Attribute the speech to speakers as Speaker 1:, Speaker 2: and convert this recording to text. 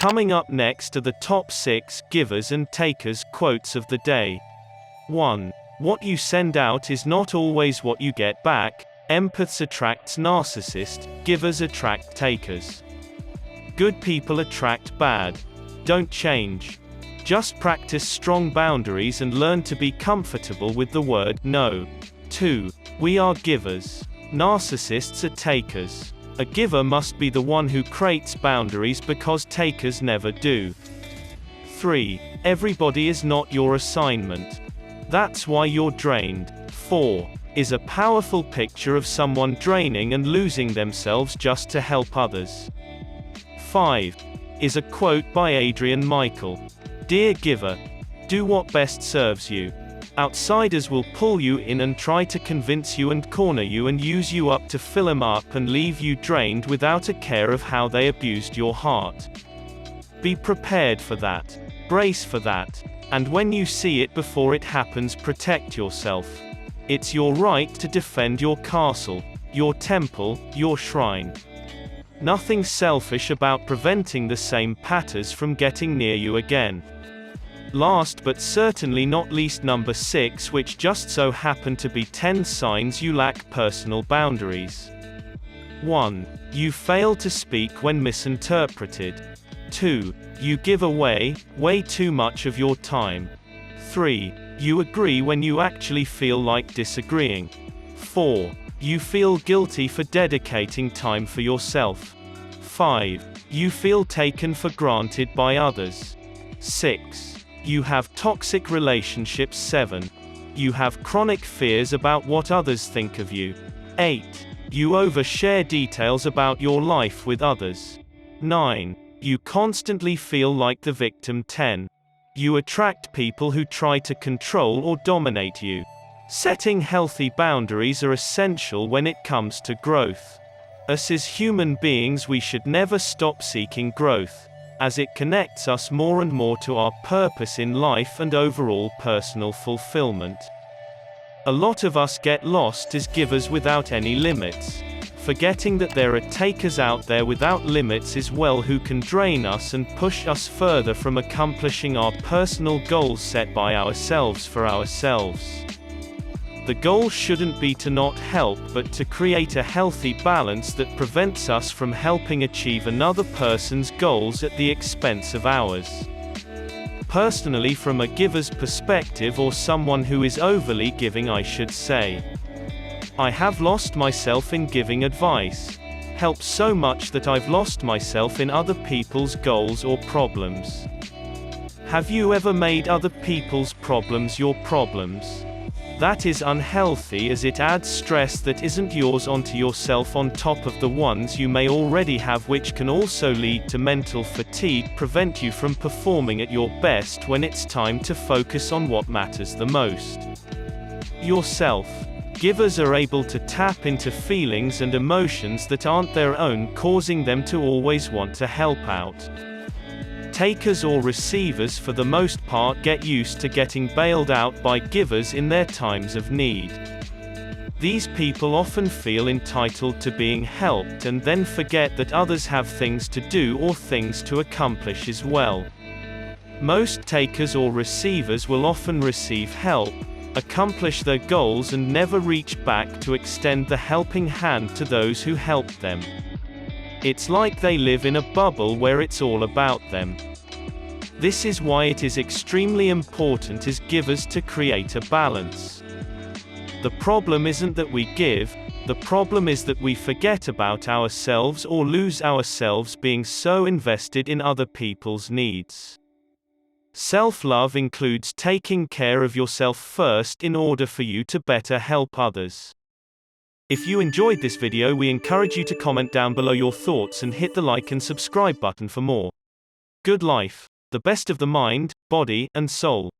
Speaker 1: Coming up next are the top 6 givers and takers quotes of the day. 1. What you send out is not always what you get back. Empaths attracts narcissists, givers attract takers. Good people attract bad. Don't change. Just practice strong boundaries and learn to be comfortable with the word no. 2. We are givers. Narcissists are takers. A giver must be the one who creates boundaries because takers never do. 3. Everybody is not your assignment. That's why you're drained. 4. Is a powerful picture of someone draining and losing themselves just to help others. 5. Is a quote by Adrian Michael. Dear giver, do what best serves you. Outsiders will pull you in and try to convince you and corner you and use you up to fill them up and leave you drained without a care of how they abused your heart. Be prepared for that. Brace for that. And when you see it before it happens, protect yourself. It's your right to defend your castle, your temple, your shrine. Nothing selfish about preventing the same patters from getting near you again. Last but certainly not least, number 6, which just so happen to be 10 signs you lack personal boundaries. 1. You fail to speak when misinterpreted. 2. You give away way too much of your time. 3. You agree when you actually feel like disagreeing. 4. You feel guilty for dedicating time for yourself. 5. You feel taken for granted by others. 6. You have toxic relationships. 7. You have chronic fears about what others think of you. 8. You overshare details about your life with others. 9. You constantly feel like the victim. 10. You attract people who try to control or dominate you. Setting healthy boundaries are essential when it comes to growth. As human beings, we should never stop seeking growth, as it connects us more and more to our purpose in life and overall personal fulfillment. A lot of us get lost as givers without any limits, forgetting that there are takers out there without limits as well who can drain us and push us further from accomplishing our personal goals set by ourselves for ourselves. The goal shouldn't be to not help, but to create a healthy balance that prevents us from helping achieve another person's goals at the expense of ours. Personally, from a giver's perspective, or someone who is overly giving, I should say, I have lost myself in giving advice. Help so much that I've lost myself in other people's goals or problems. Have you ever made other people's problems your problems? That is unhealthy, as it adds stress that isn't yours onto yourself on top of the ones you may already have, which can also lead to mental fatigue, prevent you from performing at your best when it's time to focus on what matters the most: yourself. Givers are able to tap into feelings and emotions that aren't their own, causing them to always want to help out. Takers or receivers, for the most part, get used to getting bailed out by givers in their times of need. These people often feel entitled to being helped and then forget that others have things to do or things to accomplish as well. Most takers or receivers will often receive help, accomplish their goals, and never reach back to extend the helping hand to those who helped them. It's like they live in a bubble where it's all about them. This is why it is extremely important as givers to create a balance. The problem isn't that we give, the problem is that we forget about ourselves or lose ourselves being so invested in other people's needs. Self-love includes taking care of yourself first in order for you to better help others. If you enjoyed this video, we encourage you to comment down below your thoughts and hit the like and subscribe button for more. Good life. The best of the mind, body, and soul.